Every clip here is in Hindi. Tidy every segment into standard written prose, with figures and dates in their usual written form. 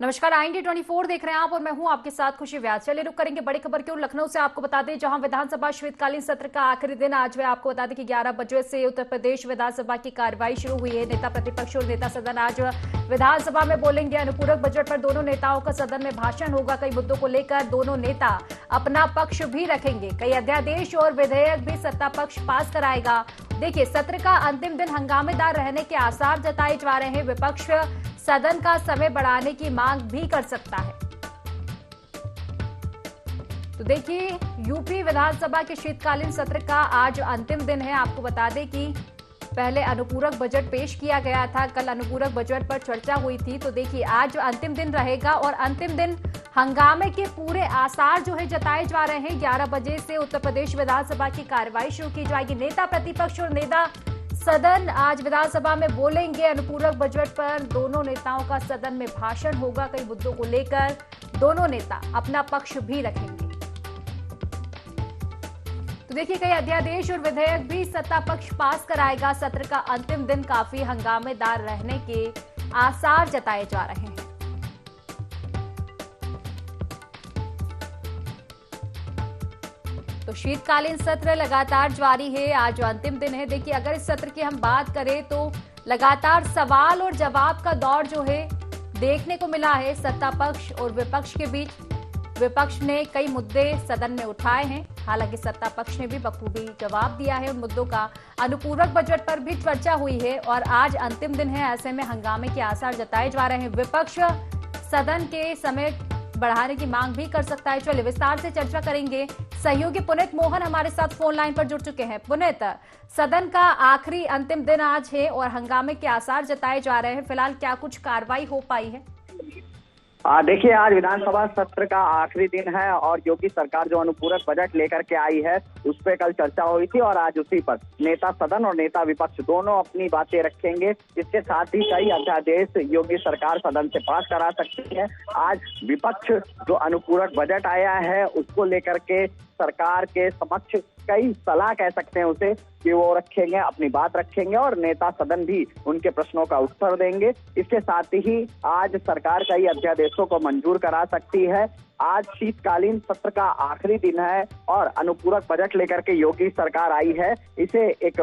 नमस्कार, IND 24 देख रहे हैं आप और मैं हूं आपके साथ खुशी व्यास। चलिए रुक करेंगे बड़ी खबर की ओर। लखनऊ से आपको बता दें, जहां विधानसभा शीतकालीन सत्र का आखिरी दिन आज है। आपको बता दें कि 11 बजे से उत्तर प्रदेश विधानसभा की कार्रवाई शुरू हुई है। नेता प्रतिपक्ष और नेता सदन आज विधानसभा में बोलेंगे। अनुपूरक बजट पर दोनों नेताओं का सदन में भाषण होगा। कई मुद्दों को लेकर दोनों नेता अपना पक्ष भी रखेंगे। कई अध्यादेश और विधेयक भी सत्ता पक्ष पास कराएगा। देखिए, सत्र का अंतिम दिन हंगामेदार रहने के आसार जताए जा रहे हैं। विपक्ष सदन का समय बढ़ाने की मांग भी कर सकता है। तो देखिए, यूपी विधानसभा के शीतकालीन सत्र का आज अंतिम दिन है। आपको बता दें कि पहले अनुपूरक बजट पेश किया गया था। कल अनुपूरक बजट पर चर्चा हुई थी। तो देखिए, आज अंतिम दिन रहेगा और अंतिम दिन हंगामे के पूरे आसार जो है जताए जा रहे हैं। 11 बजे से उत्तर प्रदेश विधानसभा की कार्रवाई शुरू की जाएगी। नेता प्रतिपक्ष और नेता सदन आज विधानसभा में बोलेंगे। अनुपूरक बजट पर दोनों नेताओं का सदन में भाषण होगा। कई मुद्दों को लेकर दोनों नेता अपना पक्ष भी रखेंगे। तो देखिए, कई अध्यादेश और विधेयक भी सत्ता पक्ष पास कराएगा। सत्र का अंतिम दिन काफी हंगामेदार रहने के आसार जताए जा रहे हैं। तो शीतकालीन सत्र लगातार जारी है। आज अंतिम दिन है। देखिए, अगर इस सत्र की हम बात करें तो लगातार सवाल और जवाब का दौर जो है देखने को मिला है सत्ता पक्ष और विपक्ष के बीच। विपक्ष ने कई मुद्दे सदन में उठाए हैं, हालांकि सत्ता पक्ष ने भी बखूबी जवाब दिया है उन मुद्दों का। अनुपूरक बजट पर भी चर्चा हुई है और आज अंतिम दिन है। ऐसे में हंगामे के आसार जताए जा रहे हैं। विपक्ष सदन के समय बढ़ाने की मांग भी कर सकता है। चलिए विस्तार से चर्चा करेंगे। सहयोगी पुनीत मोहन हमारे साथ फोन लाइन पर जुड़ चुके हैं। पुनीत, सदन का आखिरी अंतिम दिन आज है और हंगामे के आसार जताए जा रहे हैं। फिलहाल क्या कुछ कार्रवाई हो पाई है? देखिए, आज विधानसभा सत्र का आखिरी दिन है और योगी सरकार जो अनुपूरक बजट लेकर के आई है उस पर कल चर्चा हुई थी और आज उसी पर नेता सदन और नेता विपक्ष दोनों अपनी बातें रखेंगे। इसके साथ ही कई अध्यादेश योगी सरकार सदन से पास करा सकती है। आज विपक्ष जो अनुपूरक बजट आया है उसको लेकर के सरकार के समक्ष कई सलाह कह सकते हैं उसे कि वो रखेंगे, अपनी बात रखेंगे और नेता सदन भी उनके प्रश्नों का उत्तर देंगे। इसके साथ ही आज सरकार कई अध्यादेशों को मंजूर करा सकती है। आज शीतकालीन सत्र का आखिरी दिन है और अनुपूरक बजट लेकर के योगी सरकार आई है। इसे एक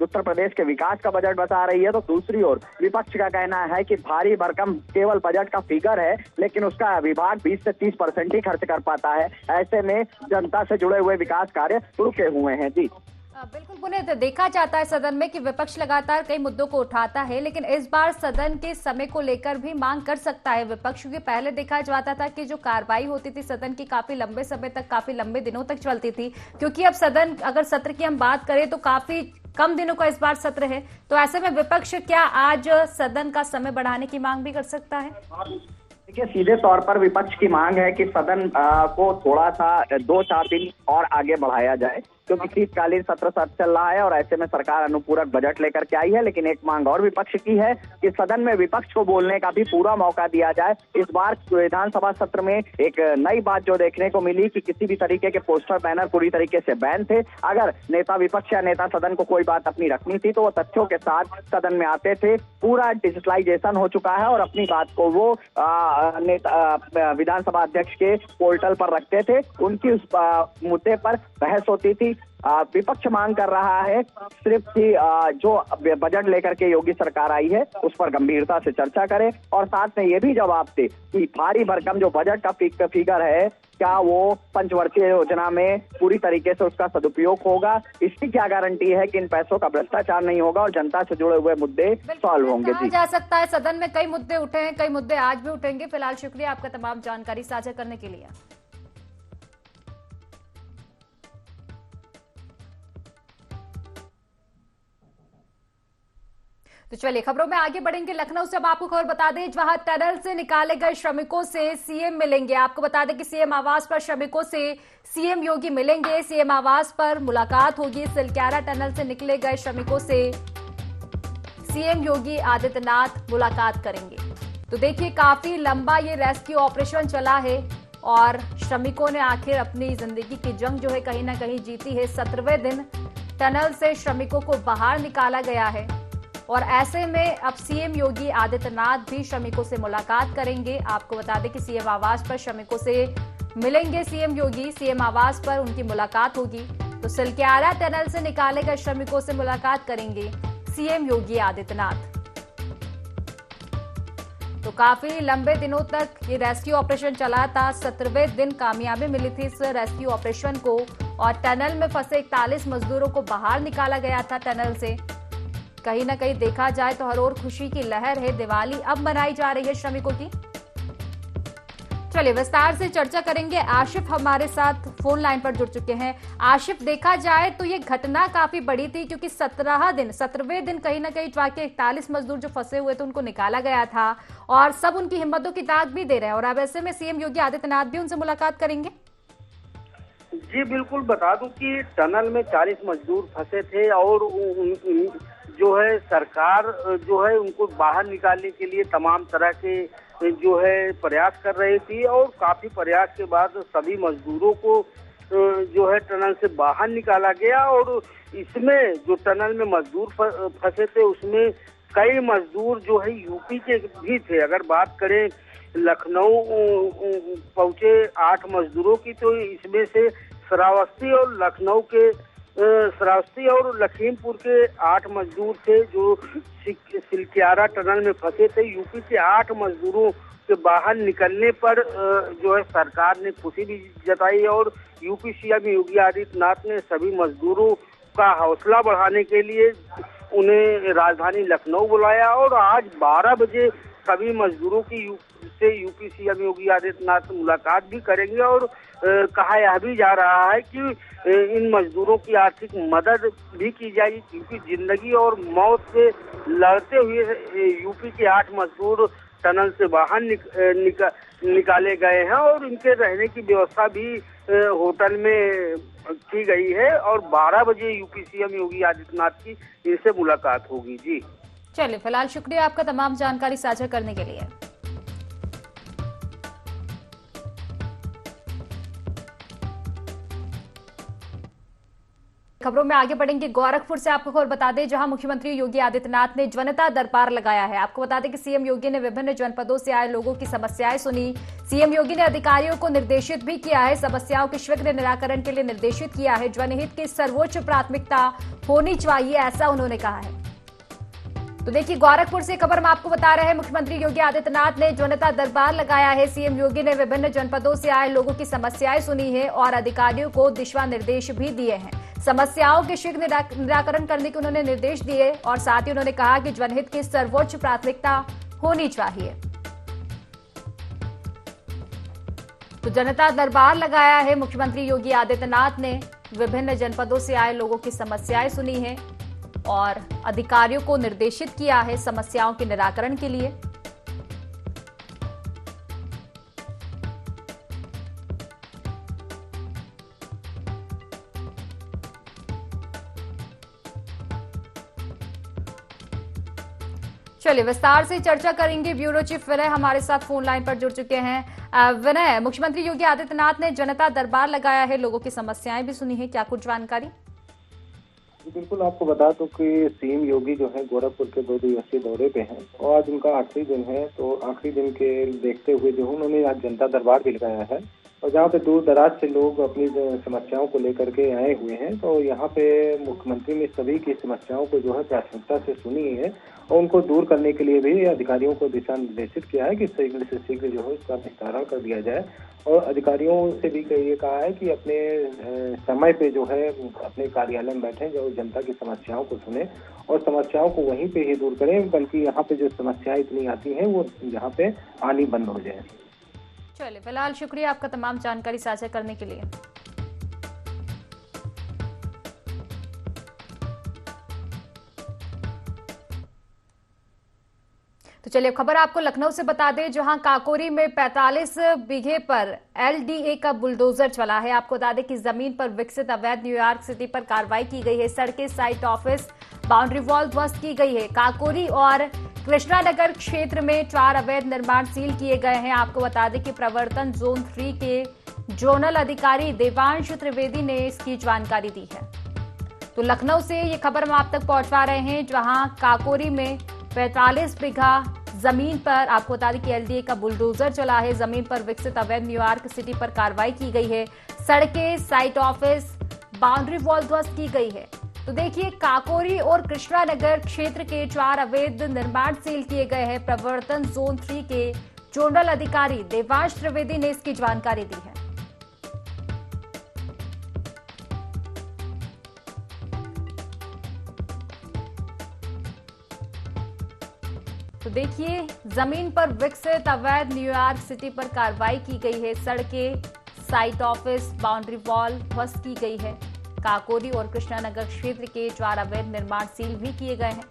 उत्तर प्रदेश के विकास का बजट बता रही है। तो दूसरी ओर विपक्ष का कहना है कि भारी भरकम केवल बजट का फिगर है, लेकिन उसका विभाग 20 से 30% ही खर्च कर पाता है। ऐसे में जनता से जुड़े हुए विकास कार्य रुके हुए हैं। जी बिल्कुल पुनीत, देखा जाता है सदन में कि विपक्ष लगातार कई मुद्दों को उठाता है, लेकिन इस बार सदन के समय को लेकर भी मांग कर सकता है विपक्ष। क्योंकि पहले देखा जाता था कि जो कार्रवाई होती थी सदन की काफी लंबे समय तक, काफी लंबे दिनों तक चलती थी। क्योंकि अब सदन, अगर सत्र की हम बात करें तो काफी कम दिनों का इस बार सत्र है। तो ऐसे में विपक्ष क्या आज सदन का समय बढ़ाने की मांग भी कर सकता है? देखिए, सीधे तौर पर विपक्ष की मांग है कि सदन को थोड़ा सा 2-4 दिन और आगे बढ़ाया जाए, क्योंकि शीतकालीन सत्र चल रहा है और ऐसे में सरकार अनुपूरक बजट लेकर के आई है। लेकिन एक मांग और विपक्ष की है कि सदन में विपक्ष को बोलने का भी पूरा मौका दिया जाए। इस बार विधानसभा सत्र में एक नई बात जो देखने को मिली कि किसी भी तरीके के पोस्टर बैनर पूरी तरीके से बैन थे। अगर नेता विपक्ष या नेता सदन को कोई बात अपनी रखनी थी तो वो तथ्यों के साथ सदन में आते थे। पूरा डिजिटलाइजेशन हो चुका है और अपनी बात को वो नेता विधानसभा अध्यक्ष के पोर्टल पर रखते थे। उनकी उस मुद्दे पर बहस होती थी। विपक्ष मांग कर रहा है सिर्फ कि जो बजट लेकर के योगी सरकार आई है उस पर गंभीरता से चर्चा करे और साथ में ये भी जवाब दे कि भारी भरकम जो बजट का फिगर है क्या वो पंचवर्षीय योजना में पूरी तरीके से उसका सदुपयोग होगा। इसकी क्या गारंटी है कि इन पैसों का भ्रष्टाचार नहीं होगा और जनता से जुड़े हुए मुद्दे सॉल्व होंगे। जी, जा सकता है सदन में कई मुद्दे उठे हैं, कई मुद्दे आज भी उठेंगे। फिलहाल शुक्रिया आपका तमाम जानकारी साझा करने के लिए। तो चलिए खबरों में आगे बढ़ेंगे। लखनऊ से अब आपको खबर बता दें, जहां टनल से निकाले गए श्रमिकों से सीएम मिलेंगे। आपको बता दें कि सीएम आवास पर श्रमिकों से सीएम योगी मिलेंगे। सीएम आवास पर मुलाकात होगी। सिलक्यारा टनल से निकले गए श्रमिकों से सीएम योगी आदित्यनाथ मुलाकात करेंगे। तो देखिए, काफी लंबा ये रेस्क्यू ऑपरेशन चला है और श्रमिकों ने आखिर अपनी जिंदगी की जंग जो है कहीं ना कहीं जीती है। 17वें दिन टनल से श्रमिकों को बाहर निकाला गया है और ऐसे में अब सीएम योगी आदित्यनाथ भी श्रमिकों से मुलाकात करेंगे। आपको बता दें कि सीएम आवास पर श्रमिकों से मिलेंगे सीएम योगी। सीएम आवास पर उनकी मुलाकात होगी। तो सिलक्यारा टनल से निकाले गए श्रमिकों से मुलाकात करेंगे सीएम योगी आदित्यनाथ। तो काफी लंबे दिनों तक ये रेस्क्यू ऑपरेशन चला था। 17वें दिन कामयाबी मिली थी इस रेस्क्यू ऑपरेशन को और टनल में फंसे 41 मजदूरों को बाहर निकाला गया था टनल से। कहीं ना कहीं देखा जाए तो हर ओर खुशी की लहर है। दिवाली अब मनाई जा रही है श्रमिकों की। चलिए विस्तार से चर्चा करेंगे। आशिफ हमारे साथ फोन लाइन पर जुड़ चुके हैं। आशिफ, देखा जाए तो ये घटना काफी बड़ी थी क्योंकि 17वें दिन कहीं ना कहीं वाकई 41 मजदूर जो फंसे हुए थे उनको निकाला गया था और सब उनकी हिम्मतों की दाद भी दे रहे हैं और अब ऐसे में सीएम योगी आदित्यनाथ भी उनसे मुलाकात करेंगे। जी बिल्कुल, बता दूं कि टनल में 40 मजदूर फंसे थे और जो है सरकार जो है उनको बाहर निकालने के लिए तमाम तरह के जो है प्रयास कर रही थी और काफी प्रयास के बाद सभी मजदूरों को जो है टनल से बाहर निकाला गया। और इसमें जो टनल में मजदूर फंसे थे उसमें कई मजदूर जो है यूपी के भी थे। अगर बात करें लखनऊ पहुंचे 8 मजदूरों की, तो इसमें से श्रावस्ती और लखीमपुर के 8 मजदूर थे जो सिलक्यारा टनल में फंसे थे। यूपी के 8 मजदूरों के बाहर निकलने पर जो है सरकार ने खुशी भी जताई और यूपी सीएम योगी आदित्यनाथ ने सभी मजदूरों का हौसला बढ़ाने के लिए उन्हें राजधानी लखनऊ बुलाया और आज 12 बजे सभी मजदूरों की यूपी सीएम योगी आदित्यनाथ मुलाकात भी करेंगे। और कहा यह भी जा रहा है कि इन मजदूरों की आर्थिक मदद भी की जाएगी क्योंकि जिंदगी और मौत से लड़ते हुए यूपी के 8 मजदूर टनल से बाहर निकाले गए हैं और इनके रहने की व्यवस्था भी होटल में की गई है और 12 बजे यूपी सीएम योगी आदित्यनाथ की इनसे मुलाकात होगी। जी चलिए, फिलहाल शुक्रिया आपका तमाम जानकारी साझा करने के लिए। खबरों में आगे बढ़ेंगे। गोरखपुर से आपको खबर बता दें जहां मुख्यमंत्री योगी आदित्यनाथ ने जनता दरबार लगाया है। आपको बता दें कि सीएम योगी ने विभिन्न जनपदों से आए लोगों की समस्याएं सुनी। सीएम योगी ने अधिकारियों को निर्देशित भी किया है, समस्याओं के शीघ्र निराकरण के लिए निर्देशित किया है। जनहित की सर्वोच्च प्राथमिकता होनी चाहिए, ऐसा उन्होंने कहा है। तो देखिए, गोरखपुर से खबर हम आपको बता रहे हैं। मुख्यमंत्री योगी आदित्यनाथ ने जनता दरबार लगाया है। सीएम योगी ने विभिन्न जनपदों से आए लोगों की समस्याएं सुनी है और अधिकारियों को दिशा निर्देश भी दिए हैं। समस्याओं के शीघ्र निराकरण करने के उन्होंने निर्देश दिए और साथ ही उन्होंने कहा कि जनहित की सर्वोच्च प्राथमिकता होनी चाहिए। तो जनता दरबार लगाया है मुख्यमंत्री योगी आदित्यनाथ ने। विभिन्न जनपदों से आए लोगों की समस्याएं सुनी है और अधिकारियों को निर्देशित किया है समस्याओं के निराकरण के लिए। चलिए विस्तार से चर्चा करेंगे। ब्यूरो चीफ विनय हमारे साथ फोन लाइन पर जुड़ चुके हैं। विनय, मुख्यमंत्री योगी आदित्यनाथ ने जनता दरबार लगाया है, लोगों की समस्याएं भी सुनी है, क्या कुछ जानकारी? बिल्कुल, आपको बता दूं कि सीएम योगी जो है गोरखपुर के 2 दिवसीय दौरे पे हैं और आज उनका आखिरी दिन है। तो आखिरी दिन के देखते हुए जो उन्होंने आज जनता दरबार भी लगाया है और जहाँ पे दूर दराज से लोग अपनी समस्याओं को लेकर के आए हुए हैं। तो यहाँ पे मुख्यमंत्री ने सभी की समस्याओं को जो है प्राथमिकता से सुनी है और उनको दूर करने के लिए भी अधिकारियों को दिशा निर्देशित किया है कि शीघ्र से शीघ्र जो है इसका निस्तारण कर दिया जाए। और अधिकारियों से भी ये कहा है कि अपने समय पे जो है अपने कार्यालय में बैठें, जो जनता की समस्याओं को सुने और समस्याओं को वहीं पे ही दूर करें, बल्कि यहाँ पे जो समस्याएं इतनी आती हैं वो यहाँ पे आनी बंद हो जाए। चलिए, फिलहाल शुक्रिया आपका तमाम जानकारी साझा करने के लिए। तो चलिए खबर आपको लखनऊ से बता दें जहां काकोरी में 45 बीघे पर एलडीए का बुलडोजर चला है। आपको बता दें कि जमीन पर विकसित अवैध न्यूयॉर्क सिटी पर कार्रवाई की गई है। सड़कें, साइट, ऑफिस, बाउंड्री वॉल ध्वस्त की गई है। काकोरी और कृष्णानगर क्षेत्र में 4 अवैध निर्माण सील किए गए हैं। आपको बता दें कि प्रवर्तन जोन 3 के जोनल अधिकारी देवांश त्रिवेदी ने इसकी जानकारी दी है। तो लखनऊ से ये खबर हम आप तक पहुंचवा रहे हैं, जहां काकोरी में 45 बीघा जमीन पर आपको बता दें कि एलडीए का बुलडोजर चला है। जमीन पर विकसित अवैध न्यूयॉर्क सिटी पर कार्रवाई की गई है। सड़कें, साइट ऑफिस, बाउंड्री वॉल ध्वस्त की गई है। तो देखिए, काकोरी और कृष्णा नगर क्षेत्र के 4 अवैध निर्माण सील किए गए हैं। प्रवर्तन जोन 3 के जोनल अधिकारी देवांश त्रिवेदी ने इसकी जानकारी दी है। तो देखिए, जमीन पर विकसित अवैध न्यूयॉर्क सिटी पर कार्रवाई की गई है। सड़कें, साइट ऑफिस, बाउंड्री वॉल ध्वस्त की गई है। काकोरी और कृष्णानगर क्षेत्र के 4 अवैध निर्माण सील भी किए गए हैं।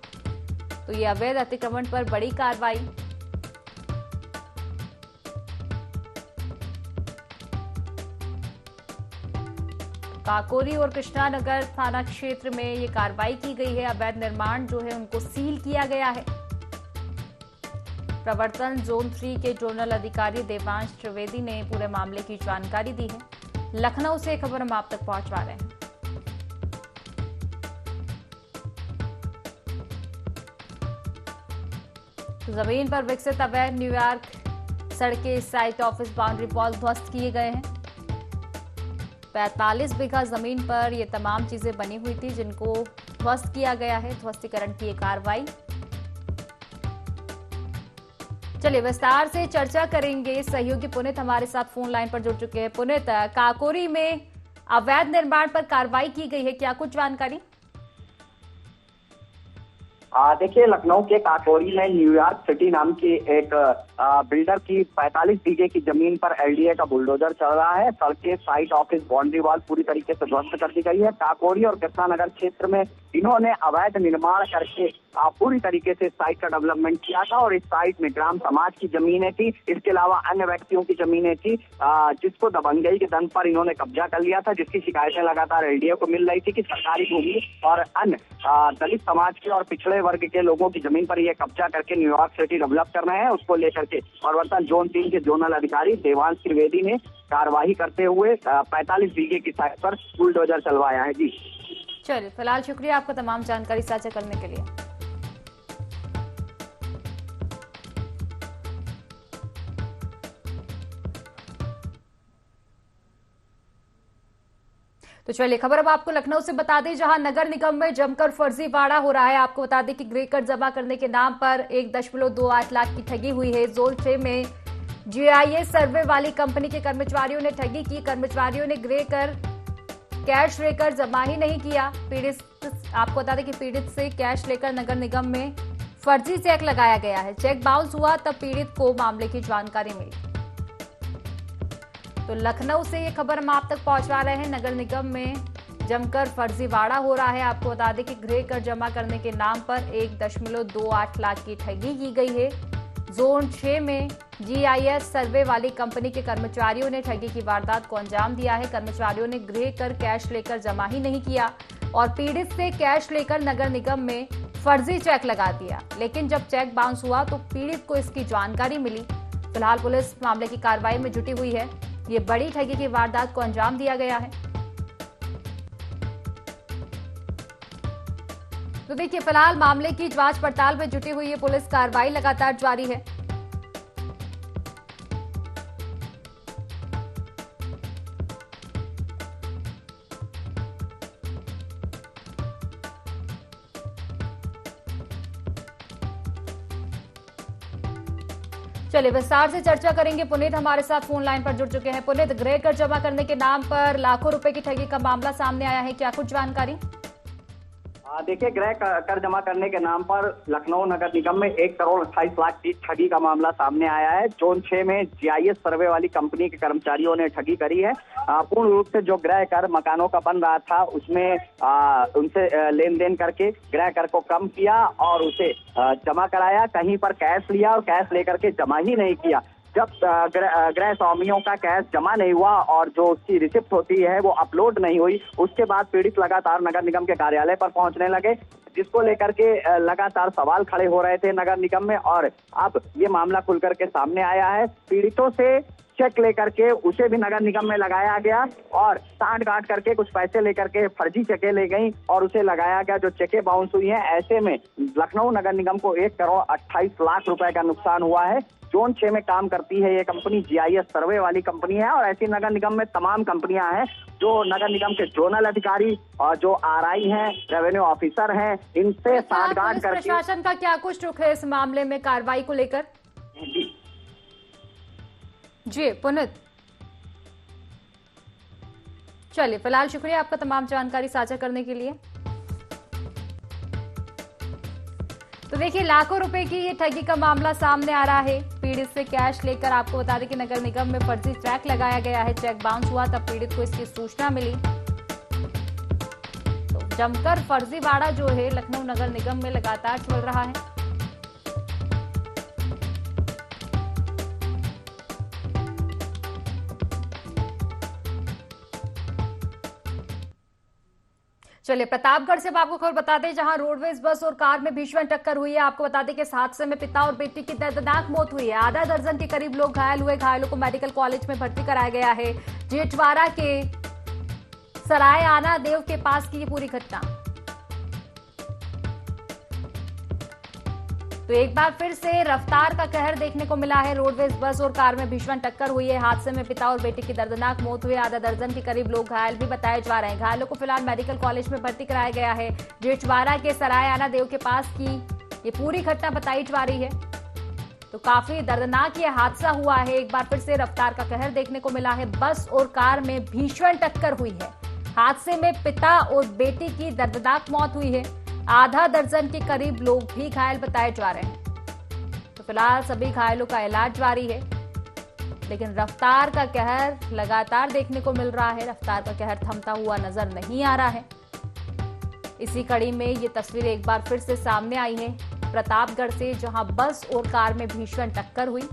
तो ये अवैध अतिक्रमण पर बड़ी कार्रवाई। काकोरी और कृष्णानगर थाना क्षेत्र में ये कार्रवाई की गई है। अवैध निर्माण जो है उनको सील किया गया है। प्रवर्तन जोन 3 के जोनल अधिकारी देवांश त्रिवेदी ने पूरे मामले की जानकारी दी है। लखनऊ से खबर हम आप तक पहुंचवा रहे हैं। जमीन पर विकसित अवैध न्यूयॉर्क सड़कें, साइट ऑफिस, बाउंड्री वॉल ध्वस्त किए गए हैं। 45 बीघा जमीन पर ये तमाम चीजें बनी हुई थी, जिनको ध्वस्त किया गया है। ध्वस्तीकरण की कार्रवाई। चलिए विस्तार से चर्चा करेंगे। सहयोगी पुनित हमारे साथ फोन लाइन पर जुड़ चुके हैं। पुनित, काकोरी में अवैध निर्माण पर कार्रवाई की गई है, क्या कुछ जानकारी? देखिए, लखनऊ के काकोरी में न्यूयॉर्क सिटी नाम की एक बिल्डर की 45 बीघे की जमीन पर एलडीए का बुलडोजर चल रहा है। सड़कें, साइट ऑफिस, बाउंड्री वॉल पूरी तरीके से ध्वस्त कर दी गई है। काकोरी और कृष्णानगर क्षेत्र में इन्होंने अवैध निर्माण करके पूरी तरीके से साइट का डेवलपमेंट किया था और इस साइट में ग्राम समाज की जमीनें थी, इसके अलावा अन्य व्यक्तियों की जमीनें थी, जिसको दबंगई के दम पर इन्होंने कब्जा कर लिया था, जिसकी शिकायतें लगातार एलडीए को मिल रही थी कि सरकारी भूमि और अन्य दलित समाज के और पिछड़े वर्ग के लोगों की जमीन पर यह कब्जा करके न्यूयॉर्क सिटी डेवलप कर रहे हैं। उसको लेकर के प्रवर्तन जोन 3 के जोनल अधिकारी देवांश त्रिवेदी ने कार्रवाई करते हुए 45 बीघे की साइट पर बुलडोजर चलवाया है। जी चलिए, फिलहाल शुक्रिया आपका तमाम जानकारी साझा करने के लिए। तो चलिए खबर अब आपको लखनऊ से बता दें, जहां नगर निगम में जमकर फर्जीवाड़ा हो रहा है। आपको बता दें कि ग्रे कर जमा करने के नाम पर 1.28 लाख की ठगी हुई है। जोन 6 में जीआईएस सर्वे वाली कंपनी के कर्मचारियों ने ठगी की। कर्मचारियों ने ग्रे कर कैश लेकर जमा ही नहीं किया। आपको बता दें कि पीड़ित से कैश लेकर नगर निगम में फर्जी चेक लगाया गया है। चेक बाउंस हुआ तब पीड़ित को मामले की जानकारी मिली। तो लखनऊ से ये खबर हम आप तक पहुंचवा रहे हैं। नगर निगम में जमकर फर्जीवाड़ा हो रहा है। आपको बता दें कि गृह कर जमा करने के नाम पर 1.28 लाख की ठगी की गई है। जोन 6 में जीआईएस सर्वे वाली कंपनी के कर्मचारियों ने ठगी की वारदात को अंजाम दिया है। कर्मचारियों ने गृह कर कैश लेकर जमा ही नहीं किया और पीड़ित से कैश लेकर नगर निगम में फर्जी चेक लगा दिया। लेकिन जब चेक बाउंस हुआ तो पीड़ित को इसकी जानकारी मिली। फिलहाल पुलिस मामले की कार्रवाई में जुटी हुई है। ये बड़ी ठगी की वारदात को अंजाम दिया गया है। तो देखिए, फिलहाल मामले की जांच पड़ताल में जुटी हुई है पुलिस। कार्रवाई लगातार जारी है। चलिए विस्तार से चर्चा करेंगे। पुनीत हमारे साथ फोन लाइन पर जुड़ चुके हैं। पुनीत, गृह कर जमा करने के नाम पर लाखों रुपए की ठगी का मामला सामने आया है, क्या कुछ जानकारी? देखिए, गृह कर जमा करने के नाम पर लखनऊ नगर निगम में 1.28 करोड़ की ठगी का मामला सामने आया है। जोन 6 में जीआईएस सर्वे वाली कंपनी के कर्मचारियों ने ठगी करी है। पूर्ण रूप से जो गृह कर मकानों का बन रहा था उसमें उनसे लेन देन करके गृह कर को कम किया और उसे जमा कराया। कहीं पर कैश लिया और कैश लेकर के जमा ही नहीं किया। जब गृह स्वामियों का कैश जमा नहीं हुआ और जो उसकी रिसिप्ट होती है वो अपलोड नहीं हुई, उसके बाद पीड़ित लगातार नगर निगम के कार्यालय पर पहुंचने लगे, जिसको लेकर के लगातार सवाल खड़े हो रहे थे नगर निगम में। और अब ये मामला खुल करके सामने आया है। पीड़ितों से चेक लेकर के उसे भी नगर निगम में लगाया गया और सांठ गांठ करके कुछ पैसे लेकर के फर्जी चेकें ले गई और उसे लगाया गया, जो चेकें बाउंस हुई हैं। ऐसे में लखनऊ नगर निगम को 1,28,00,000 रुपए का नुकसान हुआ है। जोन 6 में काम करती है ये कंपनी, GIS सर्वे वाली कंपनी है और ऐसी नगर निगम में तमाम कंपनियां हैं। जो नगर निगम के जोनल अधिकारी और जो RI हैं, रेवेन्यू ऑफिसर हैं, इनसे सांठगांठ करके प्रशासन का क्या कुछ रुख है इस मामले में कार्रवाई को लेकर? जी पुनित, चलिए फिलहाल शुक्रिया आपका तमाम जानकारी साझा करने के लिए। तो देखिए, लाखों रुपए की ये ठगी का मामला सामने आ रहा है। पीड़ित से कैश लेकर, आपको बता दें कि नगर निगम में फर्जी चेक लगाया गया है। चेक बाउंस हुआ तब पीड़ित को इसकी सूचना मिली। तो जमकर फर्जीवाड़ा जो है लखनऊ नगर निगम में लगातार चल रहा है। चलिए प्रतापगढ़ से आपको खबर बता दें, जहां रोडवेज बस और कार में भीषण टक्कर हुई है। आपको बता दें कि इस हादसे में पिता और बेटी की दर्दनाक मौत हुई है। आधा दर्जन के करीब लोग घायल हुए। घायलों को मेडिकल कॉलेज में भर्ती कराया गया है। जेठवाड़ा के सराय आना देव के पास की ये पूरी घटना। तो एक बार फिर से रफ्तार का कहर देखने को मिला है। रोडवेज बस और कार में भीषण टक्कर हुई है। हादसे में पिता और बेटी की दर्दनाक मौत हुई। आधा दर्जन के करीब लोग घायल भी बताए जा रहे हैं। घायलों को फिलहाल मेडिकल कॉलेज में भर्ती कराया गया है। जेठवाड़ा के सराय आना देव के पास की ये पूरी घटना बताई जा रही है। तो काफी दर्दनाक ये हादसा हुआ है। एक बार फिर से रफ्तार का कहर देखने को मिला है। बस और कार में भीषण टक्कर हुई है। हादसे में पिता और बेटी की दर्दनाक मौत हुई है। आधा दर्जन के करीब लोग भी घायल बताए जा रहे हैं। तो फिलहाल सभी घायलों का इलाज जारी है, लेकिन रफ्तार का कहर लगातार देखने को मिल रहा है। रफ्तार का कहर थमता हुआ नजर नहीं आ रहा है। इसी कड़ी में ये तस्वीर एक बार फिर से सामने आई है प्रतापगढ़ से, जहां बस और कार में भीषण टक्कर हुई।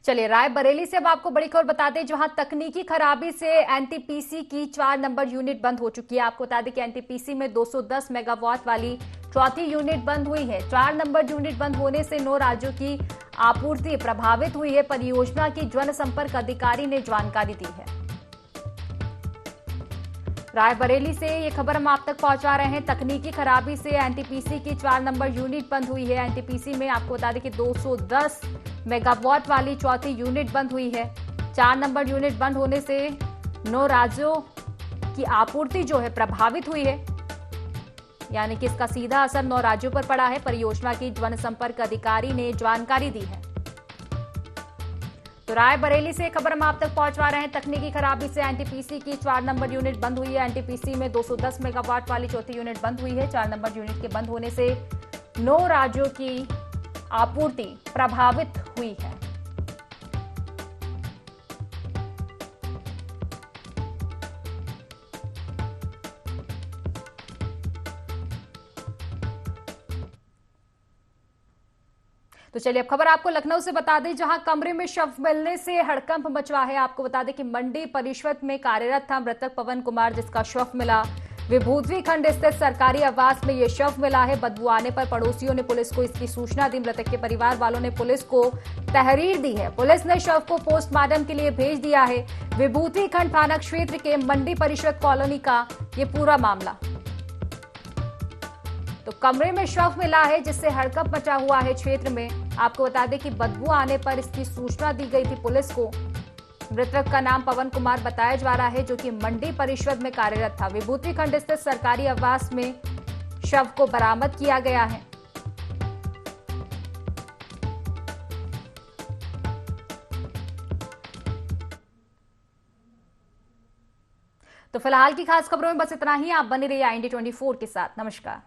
चलिए रायबरेली से अब आपको बड़ी खबर बता दें, जहां तकनीकी खराबी से NTPC की 4 नंबर यूनिट बंद हो चुकी है। आपको बता दें कि NTPC में 210 मेगावाट वाली चौथी यूनिट बंद हुई है। 4 नंबर यूनिट बंद होने से 9 राज्यों की आपूर्ति प्रभावित हुई है। परियोजना की जनसंपर्क अधिकारी ने जानकारी दी है। रायबरेली से ये खबर हम आप तक पहुंचा रहे हैं। तकनीकी खराबी से NTPC की 4 नंबर यूनिट बंद हुई है। NTPC में आपको बता दें कि 210 मेगावाट वाली चौथी यूनिट बंद हुई है। 4 नंबर यूनिट बंद होने से 9 राज्यों की आपूर्ति जो है प्रभावित हुई है, यानी कि इसका सीधा असर 9 राज्यों पर पड़ा है। परियोजना की जनसंपर्क अधिकारी ने जानकारी दी है। तो रायबरेली से खबर हम आप तक पहुंचा रहे हैं। तकनीकी खराबी से NTPC की 4 नंबर यूनिट बंद हुई है। NTPC में 210 मेगावाट वाली चौथी यूनिट बंद हुई है। 4 नंबर यूनिट के बंद होने से 9 राज्यों की आपूर्ति प्रभावित हुई है। तो चलिए अब खबर आपको लखनऊ से बता दें, जहां कमरे में शव मिलने से हड़कंप मचा है। आपको बता दें कि मंडी परिषद में कार्यरत था मृतक पवन कुमार, जिसका शव मिला विभूति खंड स्थित सरकारी आवास में। यह शव मिला है। बदबू आने पर पड़ोसियों ने पुलिस को इसकी सूचना दी। मृतक के परिवार वालों ने पुलिस को तहरीर दी है। पुलिस ने शव को पोस्टमार्टम के लिए भेज दिया है। विभूति खंड थाना क्षेत्र के मंडी परिषद कॉलोनी का ये पूरा मामला। तो कमरे में शव मिला है, जिससे हड़कंप मचा हुआ है क्षेत्र में। आपको बता दें कि बदबू आने पर इसकी सूचना दी गई थी पुलिस को। मृतक का नाम पवन कुमार बताया जा रहा है, जो कि मंडी परिषद में कार्यरत था। विभूति खंड स्थित सरकारी आवास में शव को बरामद किया गया है। तो फिलहाल की खास खबरों में बस इतना ही। आप बने रहिए IND 24 के साथ। नमस्कार।